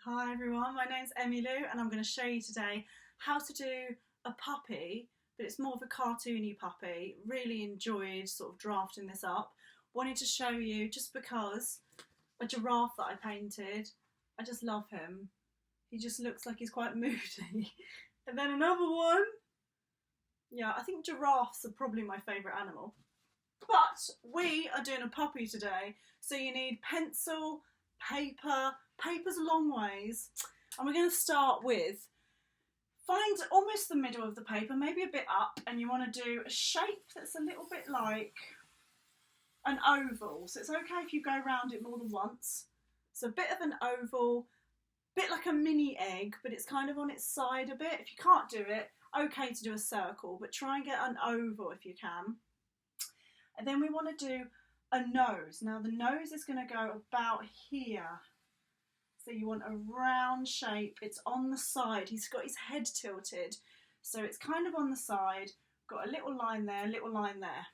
Hi everyone, my name's Emmy-lou and I'm going to show you today how to do a puppy, but it's more of a cartoony puppy. Really enjoyed sort of drafting this up. Wanted to show you just because a giraffe that I painted, I just love him. He just looks like he's quite moody. And then another one. Yeah, I think giraffes are probably my favourite animal. But we are doing a puppy today, so you need pencil, paper. Paper's a long ways, and we're going to start with, find almost the middle of the paper, maybe a bit up, and you want to do a shape that's a little bit like an oval. So it's okay if you go around it more than once. So a bit of an oval, bit like a mini egg, but it's kind of on its side a bit. If you can't do it, okay to do a circle, but try and get an oval if you can. And then we want to do a nose. Now the nose is going to go about here. So you want a round shape, it's on the side, he's got his head tilted, so it's kind of on the side, got a little line there, little line there.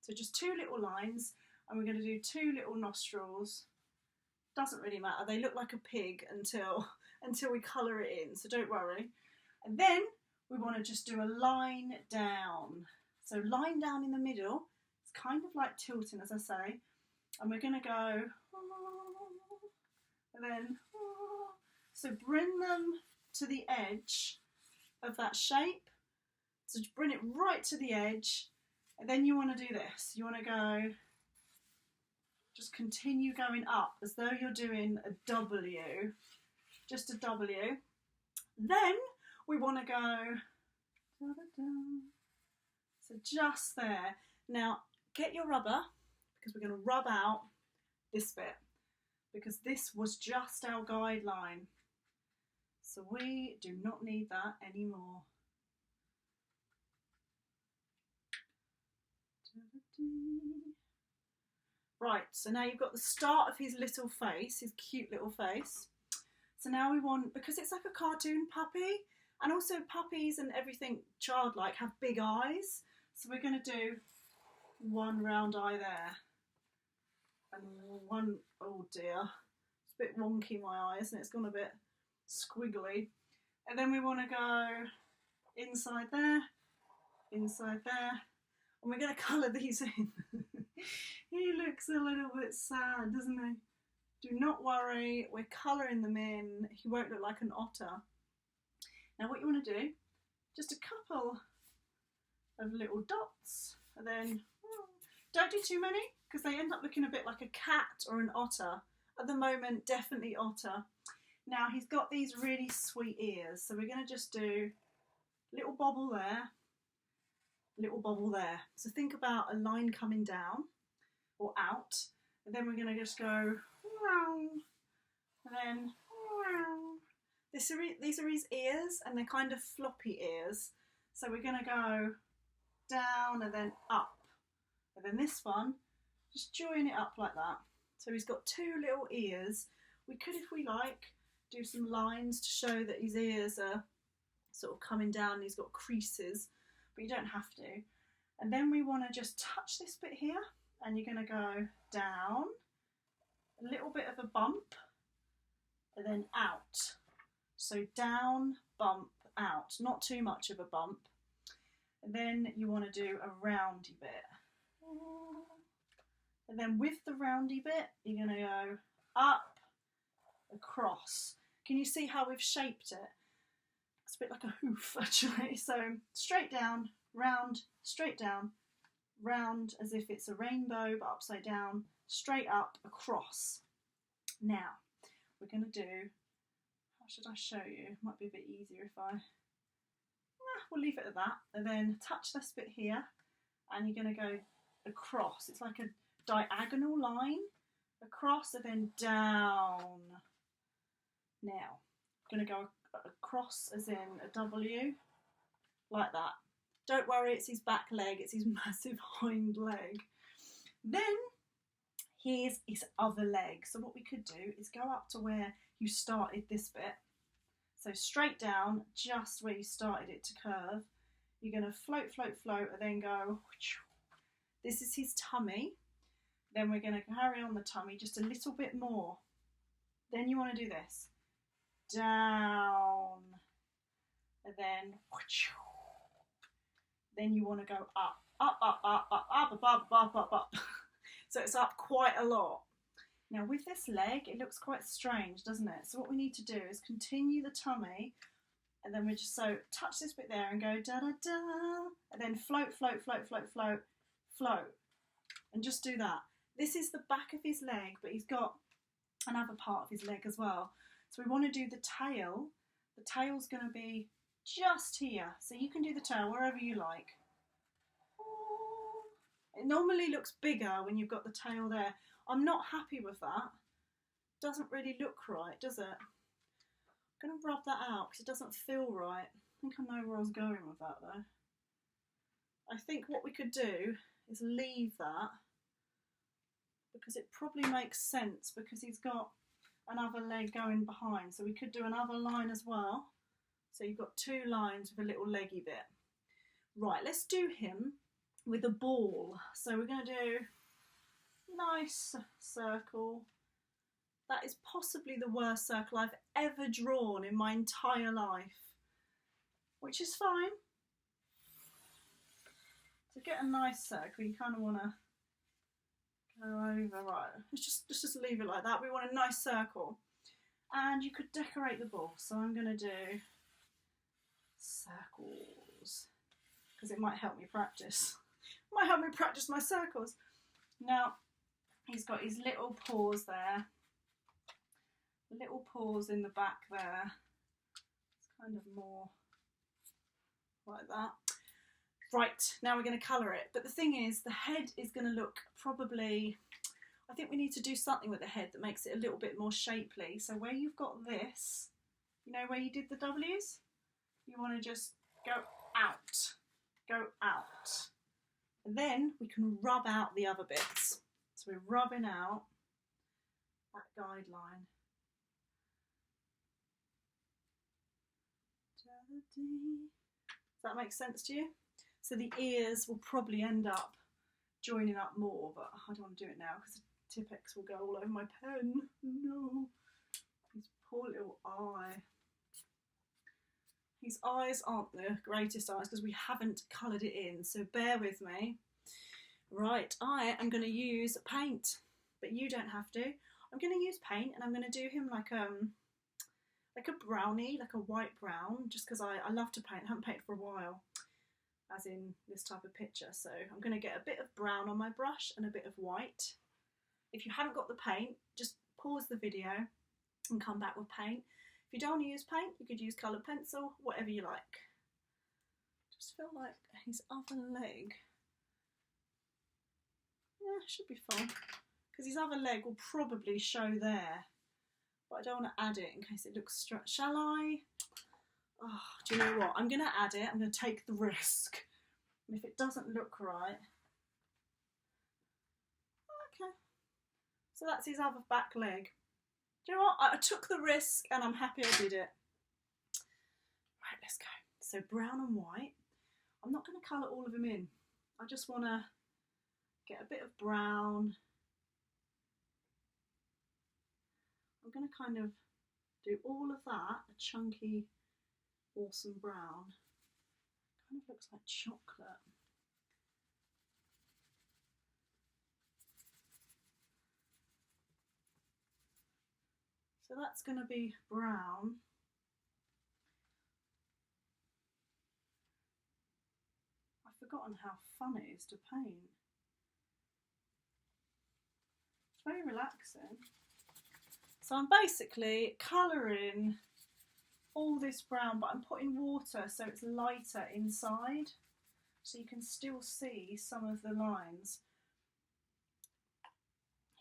So just two little lines, and we're going to do two little nostrils. Doesn't really matter, they look like a pig until we colour it in, so don't worry. And then we want to just do a line down. So line down in the middle, it's kind of like tilting as I say, and we're going to go, and then, so bring them to the edge of that shape. So just bring it right to the edge, and then you want to do this. You want to go, just continue going up as though you're doing a W, just a W. Then we want to go, so just there. Now get your rubber, because we're going to rub out this bit, because this was just our guideline. So we do not need that anymore. Right, so now you've got the start of his little face, his cute little face. So now we want, because it's like a cartoon puppy, and also puppies and everything childlike have big eyes, so we're going to do one round eye there. And one, oh dear, it's a bit wonky my eye, isn't it? It's gone a bit squiggly. And then we want to go inside there, and we're going to colour these in. He looks a little bit sad, doesn't he? Do not worry, we're colouring them in. He won't look like an otter. Now what you want to do, just a couple of little dots, and then don't do too many, because they end up looking a bit like a cat or an otter. At the moment, definitely otter. Now he's got these really sweet ears, so we're going to just do little bobble there, little bobble there. So think about a line coming down or out, and then we're going to just go, and then these are his ears, and they're kind of floppy ears. So we're going to go down and then up, and then this one, just join it up like that. So he's got two little ears. We could, if we like, do some lines to show that his ears are sort of coming down and he's got creases, but you don't have to. And then we want to just touch this bit here, and you're going to go down, a little bit of a bump, and then out. So down, bump, out. Not too much of a bump. And then you want to do a roundy bit. And then with the roundy bit, you're going to go up, across. Can you see how we've shaped it? It's a bit like a hoof actually. So straight down, round, straight down, round as if it's a rainbow but upside down, straight up, across. Now we're going to do, how should I show you? It might be a bit easier if we'll leave it at that. And then touch this bit here, and you're going to go across. It's like a diagonal line across and then down. Now I'm going to go across as in a W, like that. Don't worry, it's his back leg, it's his massive hind leg. Then here's his other leg. So what we could do is go up to where you started this bit. So straight down, just where you started it to curve. You're going to float, float, float, and then go. This is his tummy. Then we're going to carry on the tummy just a little bit more. Then you want to do this. down, and then you want to go up, up, up, up, up, up, up, up, up, up, up. So it's up quite a lot. Now with this leg, it looks quite strange, doesn't it? So what we need to do is continue the tummy, and then we just so touch this bit there and go da da da, and then float, float, float, float, float, float, and just do that. This is the back of his leg, but he's got another part of his leg as well. So we want to do the tail. The tail's going to be just here, so you can do the tail wherever you like. It normally looks bigger when you've got the tail there. I'm not happy with that. Doesn't really look right, does it? I'm going to rub that out because it doesn't feel right. I think I know where I was going with that though. I think what we could do is leave that because it probably makes sense because he's got another leg going behind. So we could do another line as well. So you've got two lines with a little leggy bit. Right, let's do him with a ball. So we're going to do nice circle. That is possibly the worst circle I've ever drawn in my entire life, which is fine. To get a nice circle, you kind of want to go over, right, let's just leave it like that. We want a nice circle. And you could decorate the ball. So I'm going to do circles, because it might help me practice. It might help me practice my circles. Now, he's got his little paws there. Little paws in the back there. It's kind of more like that. Right, now we're going to colour it. But the thing is, the head is going to look probably, I think we need to do something with the head that makes it a little bit more shapely. So where you've got this, you know where you did the W's? You want to just go out, go out. And then we can rub out the other bits. So we're rubbing out that guideline. Does that make sense to you? So the ears will probably end up joining up more, but I don't want to do it now because the Tipp-Ex will go all over my pen. No. His poor little eye. His eyes aren't the greatest eyes because we haven't coloured it in, so bear with me. Right, I am going to use paint, but you don't have to. I'm going to use paint and I'm going to do him like a brownie, like a white brown, just because I love to paint. I haven't painted for a while, as in this type of picture. So I'm going to get a bit of brown on my brush and a bit of white. If you haven't got the paint, just pause the video and come back with paint. If you don't want to use paint, you could use coloured pencil, whatever you like. Just feel like his other leg, yeah, should be fine, because his other leg will probably show there. But I don't want to add it in case it looks strange. Shall I? Oh, do you know what? I'm going to add it. I'm going to take the risk. And if it doesn't look right... Okay. So that's his other back leg. Do you know what? I took the risk and I'm happy I did it. Right, let's go. So brown and white. I'm not going to colour all of them in. I just want to get a bit of brown. I'm going to kind of do all of that, a chunky, awesome brown. Kind of looks like chocolate. So that's going to be brown. I've forgotten how fun it is to paint. It's very relaxing. So I'm basically colouring all this brown, but I'm putting water so it's lighter inside, so you can still see some of the lines.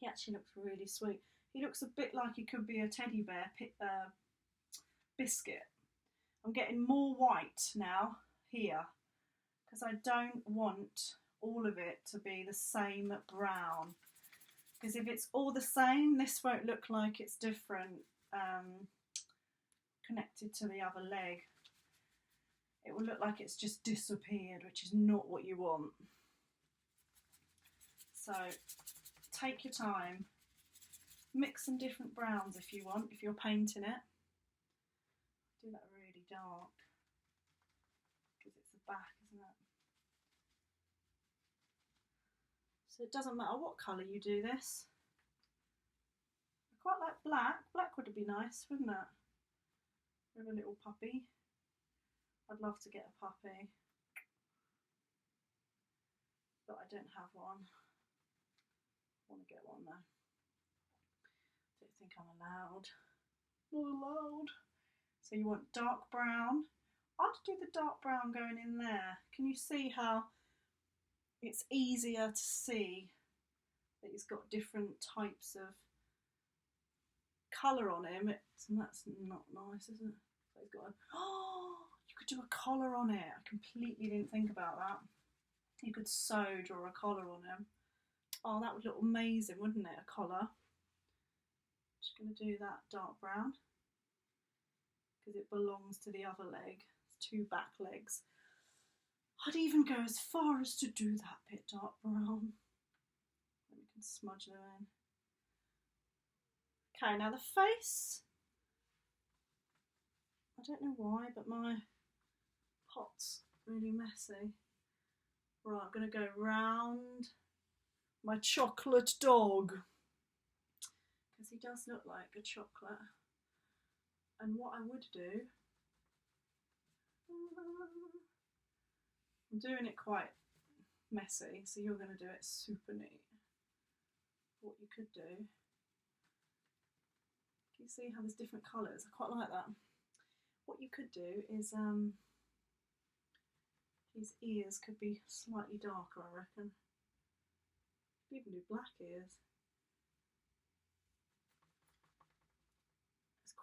He actually looks really sweet. He looks a bit like he could be a teddy bear biscuit. I'm getting more white now here because I don't want all of it to be the same brown. Because if it's all the same, this won't look like it's different, connected to the other leg. It will look like it's just disappeared, which is not what you want. So take your time, mix some different browns if you want, if you're painting it. do that really dark because it's the back, isn't it? So it doesn't matter what colour you do this. I quite like black. Black would be nice, wouldn't it? With a little puppy. I'd love to get a puppy, but I don't have one. I want to get one though. Don't think I'm allowed. Not allowed. So you want dark brown. I'll do the dark brown going in there. Can you see how it's easier to see that he's got different types of colour on him? And that's not nice, is it? So he's got a, oh, you could do a collar on it. I completely didn't think about that. You could so draw a collar on him. Oh, that would look amazing, wouldn't it? A collar. Just going to do that dark brown because it belongs to the other leg. It's two back legs. I'd even go as far as to do that bit dark brown. Then we can smudge them in. Okay, now the face. I don't know why, but my pot's really messy. Right, I'm going to go round my chocolate dog because he does look like a chocolate. And what I would do, I'm doing it quite messy, so you're going to do it super neat. What you could do, can you see how there's different colours? I quite like that. What you could do is his ears could be slightly darker, I reckon. You could even do black ears.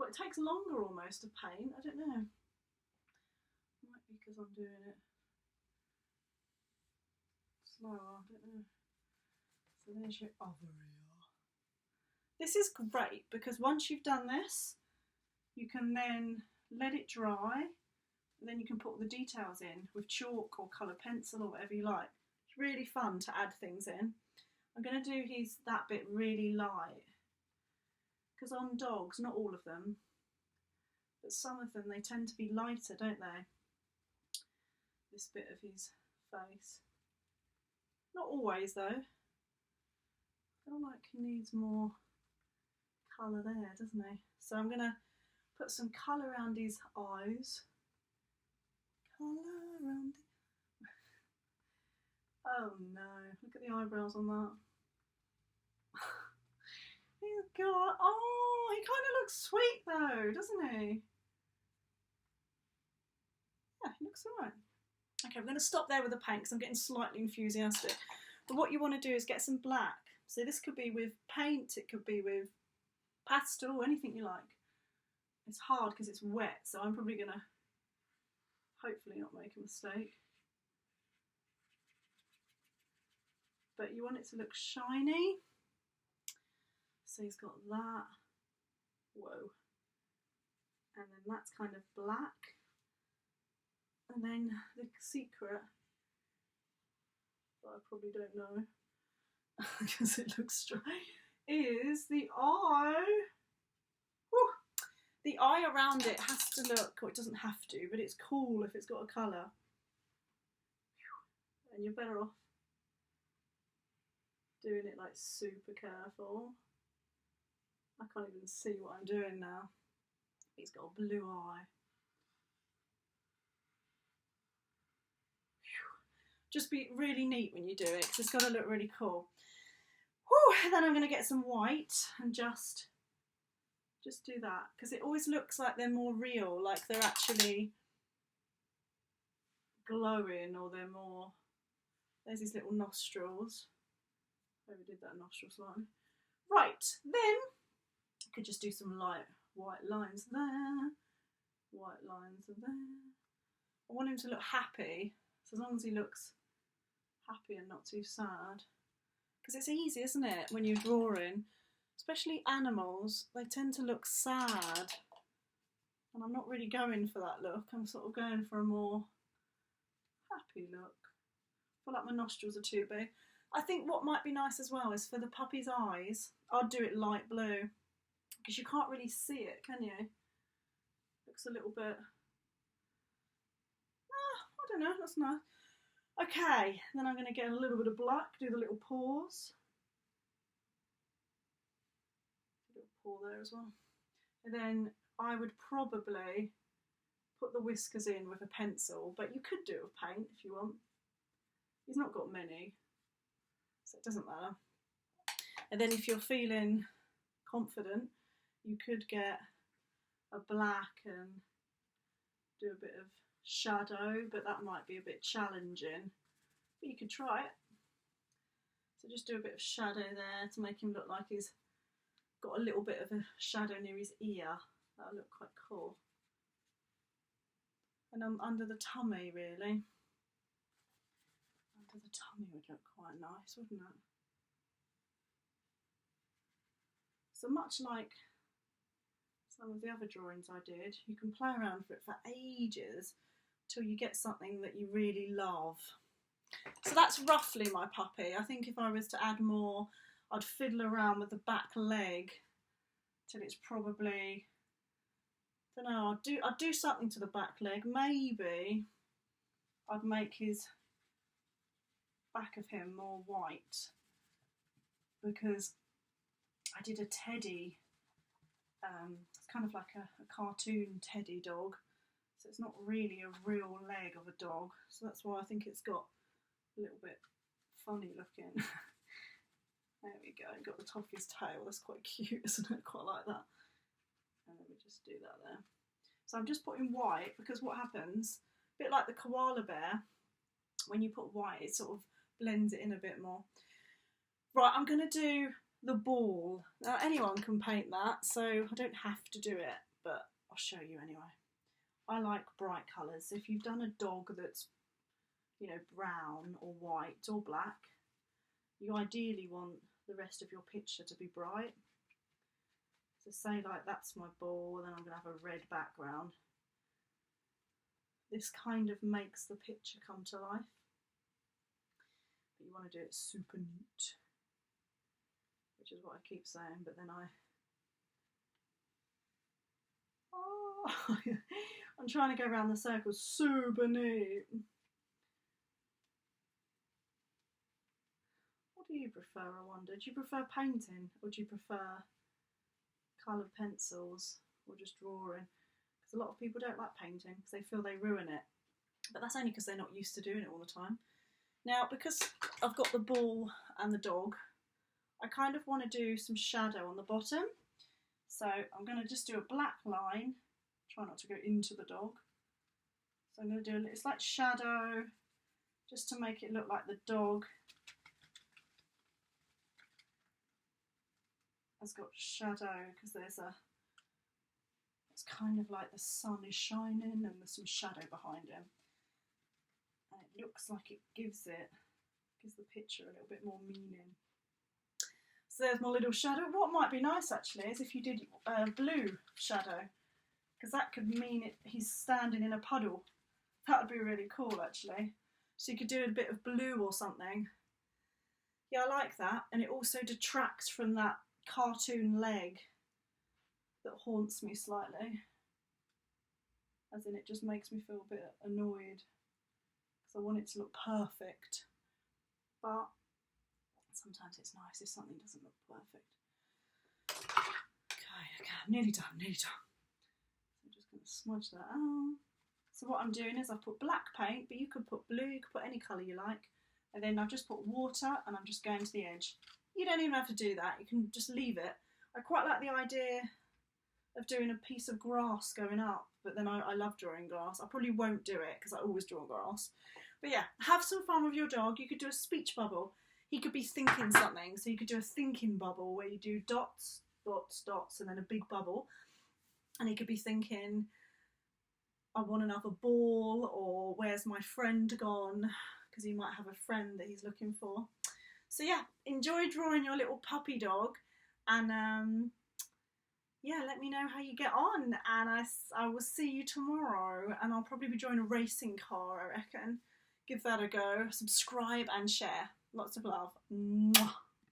It takes longer almost to paint, I don't know. Might be because I'm doing it slower, I don't know. So there's your other ear. This is great because once you've done this, you can then let it dry, and then you can put all the details in with chalk or colour pencil or whatever you like. It's really fun to add things in. I'm going to do that bit really light. Because on dogs, not all of them, but some of them, they tend to be lighter, don't they? This bit of his face. Not always though. I feel like he needs more colour there, doesn't he? So I'm going to put some colour around his eyes. Colour around the... Oh no, look at the eyebrows on that. He's got, oh, he kind of looks sweet though, doesn't he? Yeah, he looks alright. Okay, I'm going to stop there with the paint because I'm getting slightly enthusiastic. But what you want to do is get some black. So this could be with paint, it could be with pastel, anything you like. It's hard because it's wet, so I'm probably going to hopefully not make a mistake. But you want it to look shiny. So he's got that, whoa, and then that's kind of black, and then the secret, that I probably don't know, because it looks straight, is the eye. Woo. The eye around it has to look, or it doesn't have to, but it's cool if it's got a colour, and you're better off doing it like super careful. I can't even see what I'm doing now. He's got a blue eye. Just be really neat when you do it because it's got to look really cool. Whew, then I'm going to get some white and just do that because it always looks like they're more real, like they're actually glowing or they're more... There's these little nostrils. Maybe did that nostril slightly. Right, then could just do some light white lines there, white lines there. I want him to look happy, so as long as he looks happy and not too sad. Because it's easy, isn't it, when you're drawing, especially animals, they tend to look sad. And I'm not really going for that look, I'm sort of going for a more happy look. I feel like my nostrils are too big. I think what might be nice as well is for the puppy's eyes, I'd do it light blue. Because you can't really see it, can you? Looks looks a little bit, I don't know, that's nice. Okay, then I'm going to get a little bit of black, do the little paws. A little paw there as well. And then I would probably put the whiskers in with a pencil, but you could do it with paint if you want. He's not got many, so it doesn't matter. And then if you're feeling confident, you could get a black and do a bit of shadow, but that might be a bit challenging. But you could try it. So just do a bit of shadow there to make him look like he's got a little bit of a shadow near his ear. That'll look quite cool. And under the tummy, really. Under the tummy would look quite nice, wouldn't it? So much like some of the other drawings I did, you can play around with it for ages till you get something that you really love. So that's roughly my puppy. I think if I was to add more, I'd fiddle around with the back leg till it's probably, I don't know, I'd do something to the back leg. Maybe I'd make his back of him more white, because I did a teddy, it's kind of like a cartoon teddy dog, so it's not really a real leg of a dog, so that's why I think it's got a little bit funny looking. There we go, got the top of his tail, that's quite cute, isn't it? Quite like that. And then we just do that there. So I'm just putting white, because what happens, a bit like the koala bear, when you put white it sort of blends it in a bit more. Right, I'm going to do the ball. Now anyone can paint that, so I don't have to do it, but I'll show you anyway. I like bright colours. If you've done a dog that's, you know, brown or white or black, you ideally want the rest of your picture to be bright. So say like that's my ball, and then I'm going to have a red background. This kind of makes the picture come to life. But you want to do it super neat, which is what I keep saying, but then I'm trying to go around the circle super neat. What do you prefer, I wonder? Do you prefer painting, or do you prefer coloured pencils, or just drawing? Because a lot of people don't like painting because they feel they ruin it, but that's only because they're not used to doing it all the time. Now, because I've got the ball and the dog, I kind of want to do some shadow on the bottom, so I'm going to just do a black line, try not to go into the dog. So I'm going to do a slight shadow just to make it look like the dog has got shadow, because it's kind of like the sun is shining and there's some shadow behind him, and it looks like it gives the picture a little bit more meaning. So there's my little shadow. What might be nice actually is if you did blue shadow, because that could mean he's standing in a puddle. That would be really cool actually. So you could do a bit of blue or something. Yeah, I like that, and it also detracts from that cartoon leg that haunts me slightly. As in, it just makes me feel a bit annoyed because I want it to look perfect. But sometimes it's nice if something doesn't look perfect. Okay, I'm nearly done, So I'm just going to smudge that out. So what I'm doing is I've put black paint, but you could put blue, you could put any colour you like. And then I've just put water and I'm just going to the edge. You don't even have to do that, you can just leave it. I quite like the idea of doing a piece of grass going up, but then I love drawing grass. I probably won't do it because I always draw grass. But yeah, have some fun with your dog. You could do a speech bubble. He could be thinking something, so you could do a thinking bubble where you do dots, dots, dots, and then a big bubble. And he could be thinking, I want another ball, or where's my friend gone? Because he might have a friend that he's looking for. So yeah, enjoy drawing your little puppy dog, and yeah, let me know how you get on, and I will see you tomorrow, and I'll probably be drawing a racing car, I reckon. Give that a go, subscribe and share. Lots of love. Mwah.